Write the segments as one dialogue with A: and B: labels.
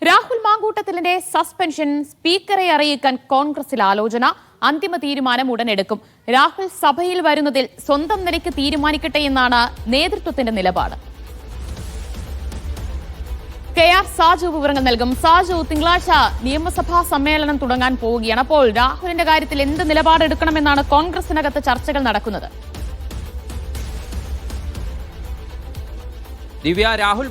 A: Rahul മാങ്കൂട്ടത്തിലിന്റെ suspension സ്പീക്കറെ അറിയിക്കാൻ കോൺഗ്രസിൽ ആലോചന. അന്തിമ തീരുമാനം ഉടനെടുക്കും. രാഹുൽ സഭയിൽ വരുന്നതിൽ സ്വന്തം നിലയ്ക്ക് തീരുമാനിക്കട്ടെ എന്നാണ് നേതൃത്വത്തിന്റെ നിലപാട്. KR സാജു വിവരങ്ങൾ നൽകും. സാജു, തിങ്കളാഴ്ച നിയമസഭാ സമ്മേളനം തുടങ്ങാൻ പോവുകയാണ്. അപ്പോൾ രാഹുലിന്റെ കാര്യത്തിൽ എന്ത് നിലപാടെടുക്കണമെന്നാണ് കോൺഗ്രസിനകത്ത് ചർച്ചകൾ നടക്കുന്നത്?
B: ദിവ്യ, രാഹുൽ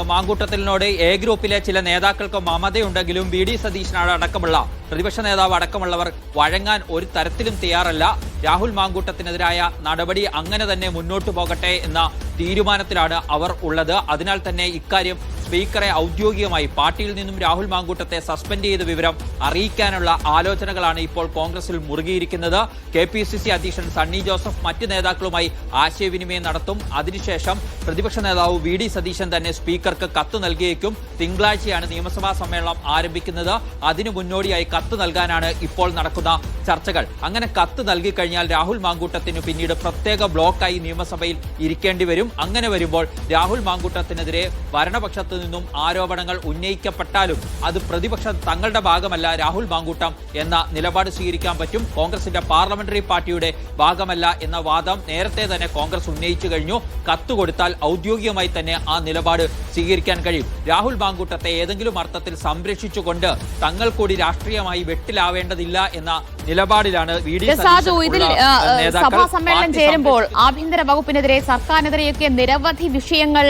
B: മാങ്കൂട്ടത്തിനോട് എ ഗ്രൂപ്പിലെ ചില നേതാക്കൾക്ക് മമതയുണ്ടെങ്കിലും VD സതീശനാണ് അടക്കമുള്ള പ്രതിപക്ഷ നേതാവ് അടക്കമുള്ളവർ വഴങ്ങാൻ ഒരു തരത്തിലും തയ്യാറല്ല. രാഹുൽ മാങ്കൂട്ടത്തിനെതിരായ നടപടി അങ്ങനെ തന്നെ മുന്നോട്ടു പോകട്ടെ എന്ന തീരുമാനത്തിലാണ് അവർ ഉള്ളത്. അതിനാൽ തന്നെ ഇക്കാര്യം സ്പീക്കറെ ഔദ്യോഗികമായി പാർട്ടിയിൽ നിന്നും രാഹുൽ മാങ്കൂട്ടത്തെ സസ്പെൻഡ് ചെയ്ത വിവരം അറിയിക്കാനുള്ള ആലോചനകളാണ് ഇപ്പോൾ കോൺഗ്രസിൽ മുറുകിയിരിക്കുന്നത്. KPCC അധ്യക്ഷൻ സണ്ണി ജോസഫ് മറ്റ് നേതാക്കളുമായി ആശയവിനിമയം നടത്തും. അതിനുശേഷം പ്രതിപക്ഷ നേതാവ് VD സതീശൻ തന്നെ സ്പീക്കർക്ക് കത്ത് നൽകിയേക്കും. തിങ്കളാഴ്ചയാണ് നിയമസഭാ സമ്മേളനം ആരംഭിക്കുന്നത്. അതിനു മുന്നോടിയായി കത്ത് നൽകാനാണ് ഇപ്പോൾ നടക്കുന്ന ചർച്ചകൾ. അങ്ങനെ കത്ത് നൽകിക്കഴിഞ്ഞാൽ രാഹുൽ മാങ്കൂട്ടത്തിന് പിന്നീട് പ്രത്യേക ബ്ലോക്കായി നിയമസഭയിൽ ഇരിക്കേണ്ടി വരും. അങ്ങനെ വരുമ്പോൾ രാഹുൽ മാങ്കൂട്ടത്തിനെതിരെ ഭരണപക്ഷത്ത് നിന്നും ആരോപണങ്ങൾ ഉന്നയിക്കപ്പെട്ടാലും അത് പ്രതിപക്ഷം തങ്ങളുടെ ഭാഗമല്ല രാഹുൽ മാങ്കൂട്ടം എന്ന നിലപാട് സ്വീകരിക്കാൻ പറ്റും. കോൺഗ്രസിന്റെ പാർലമെന്ററി പാർട്ടിയുടെ ഭാഗമല്ല എന്ന വാദം നേരത്തെ തന്നെ കോൺഗ്രസ് ഉന്നയിച്ചു കഴിഞ്ഞു. കത്ത് കൊടുത്താൽ ഔദ്യോഗികമായി തന്നെ ആ നിലപാട് സ്വീകരിക്കാൻ കഴിയും. രാഹുൽ മാങ്കൂട്ടത്തെ ഏതെങ്കിലും അർത്ഥത്തിൽ സംരക്ഷിച്ചുകൊണ്ട് തങ്ങൾ കൂടി രാഷ്ട്രീയമായി വെട്ടിലാവേണ്ടതില്ല എന്ന നിലപാടിലാണ് VD
A: സഭാ സമ്മേളനം ചേരുമ്പോൾ ആഭ്യന്തര വകുപ്പിനെതിരെ സർക്കാരിനെതിരെയൊക്കെ നിരവധി വിഷയങ്ങൾ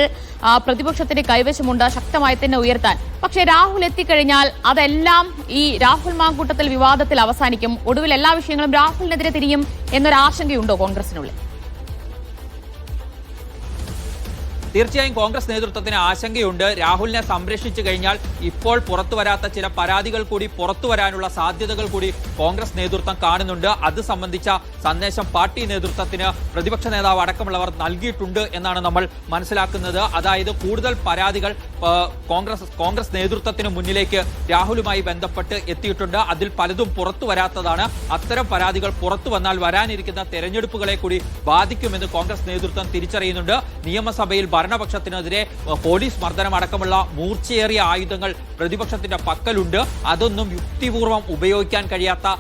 A: പ്രതിപക്ഷത്തിന്റെ കൈവശമുണ്ട്, ശക്തമായി തന്നെ ഉയർത്താൻ. പക്ഷേ രാഹുൽ എത്തിക്കഴിഞ്ഞാൽ അതെല്ലാം ഈ രാഹുൽ മാങ്കൂട്ടത്തിൽ വിവാദത്തിൽ അവസാനിക്കും. ഒടുവിൽ എല്ലാ വിഷയങ്ങളും രാഹുലിനെതിരെ തിരിയും എന്നൊരാശങ്കയുണ്ടോ കോൺഗ്രസിനുള്ളിൽ?
B: തീർച്ചയായും കോൺഗ്രസ് നേതൃത്വത്തിന് ആശങ്കയുണ്ട്. രാഹുലിനെ സംരക്ഷിച്ചു കഴിഞ്ഞാൽ ഇപ്പോൾ പുറത്തു വരാത്ത ചില പരാതികൾ കൂടി പുറത്തു വരാനുള്ള സാധ്യതകൾ കൂടി കോൺഗ്രസ് നേതൃത്വം കാണുന്നുണ്ട്. അത് സംബന്ധിച്ച സന്ദേശം പാർട്ടി നേതൃത്വത്തിന് പ്രതിപക്ഷ നേതാവ് അടക്കമുള്ളവർ നൽകിയിട്ടുണ്ട് എന്നാണ് നമ്മൾ മനസ്സിലാക്കുന്നത്. അതായത് കൂടുതൽ പരാതികൾ കോൺഗ്രസ് നേതൃത്വത്തിന് മുന്നിലേക്ക് രാഹുലുമായി ബന്ധപ്പെട്ട് എത്തിയിട്ടുണ്ട്. അതിൽ പലതും പുറത്തു വരാത്തതാണ്. അത്തരം പരാതികൾ പുറത്തു വന്നാൽ വരാനിരിക്കുന്ന തെരഞ്ഞെടുപ്പുകളെ കൂടി ബാധിക്കുമെന്ന് കോൺഗ്രസ് നേതൃത്വം തിരിച്ചറിയുന്നുണ്ട്. നിയമസഭയിൽ ഭരണപക്ഷത്തിനെതിരെ പോലീസ് മർദ്ദനമടക്കമുള്ള മൂർച്ചയേറിയ ആയുധങ്ങൾ പ്രതിപക്ഷത്തിന്റെ പക്കലുണ്ട്. അതൊന്നും യുക്തിപൂർവ്വം ഉപയോഗിക്കാൻ കഴിയാത്ത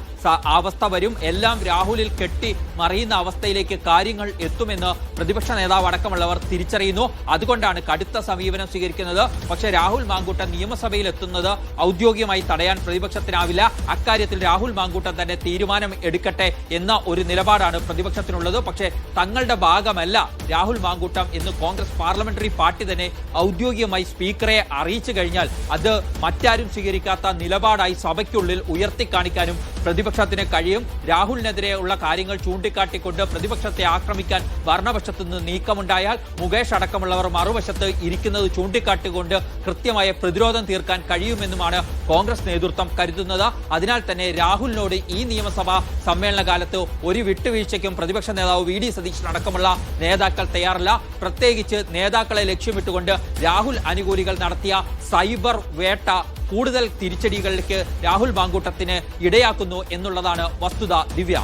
B: അവസ്ഥ വരും. എല്ലാം രാഹുലിൽ കെട്ടി മറിയുന്ന അവസ്ഥയിലേക്ക് കാര്യങ്ങൾ എത്തുമെന്ന് പ്രതിപക്ഷ നേതാവ് അടക്കമുള്ളവർ തിരിച്ചറിയുന്നു. അതുകൊണ്ടാണ് കടുത്ത സമീപനം സ്വീകരിക്കുന്നത്. പക്ഷേ രാഹുൽ മാങ്കൂട്ടം നിയമസഭയിൽ എത്തുന്നത് ഔദ്യോഗികമായി തടയാൻ പ്രതിപക്ഷത്തിനാവില്ല. അക്കാര്യത്തിൽ രാഹുൽ മാങ്കൂട്ടം തന്നെ തീരുമാനം എടുക്കട്ടെ എന്ന ഒരു നിലപാടാണ് പ്രതിപക്ഷത്തിനുള്ളത്. പക്ഷേ തങ്ങളുടെ ഭാഗമല്ല രാഹുൽ മാങ്കൂട്ടം എന്ന് കോൺഗ്രസ് പാർലമെന്ററി പാർട്ടി തന്നെ ഔദ്യോഗികമായി സ്പീക്കറെ അറിയിച്ചു കഴിഞ്ഞാൽ അത് മറ്റാരും സ്വീകരിക്കാത്ത നിലപാടായി സഭയ്ക്കുള്ളിൽ ഉയർത്തിക്കാണിക്കാനും പ്രതിപക്ഷത്തിന് കഴിയും. രാഹുലിനെതിരെയുള്ള കാര്യങ്ങൾ ചൂണ്ടിക്കാട്ടിക്കൊണ്ട് പ്രതിപക്ഷത്തെ ആക്രമിക്കാൻ ഭരണപക്ഷത്തു നിന്ന് നീക്കമുണ്ടായാൽ മുകേഷ് അടക്കമുള്ളവർ മറുവശത്ത് ഇരിക്കുന്നത് ചൂണ്ടിക്കാട്ടിക്കൊണ്ട് കൃത്യമായ പ്രതിരോധം തീർക്കാൻ കഴിയുമെന്നുമാണ് കോൺഗ്രസ് നേതൃത്വം കരുതുന്നത്. അതിനാൽ തന്നെ രാഹുലിനോട് ഈ നിയമസഭാ സമ്മേളന കാലത്ത് ഒരു വിട്ടുവീഴ്ചയ്ക്കും പ്രതിപക്ഷ നേതാവ് VD സതീശൻ അടക്കമുള്ള നേതാക്കൾ തയ്യാറല്ല. പ്രത്യേകിച്ച് നേതാക്കളെ ലക്ഷ്യമിട്ടുകൊണ്ട് രാഹുൽ അനുകൂലികൾ നടത്തിയ സൈബർ വേട്ട കൂടുതൽ തിരിച്ചടികളിലേക്ക് രാഹുൽ മാങ്കൂട്ടത്തിന് ഇടയാക്കുന്നു എന്നുള്ളതാണ് വസ്തുത. ദിവ്യ.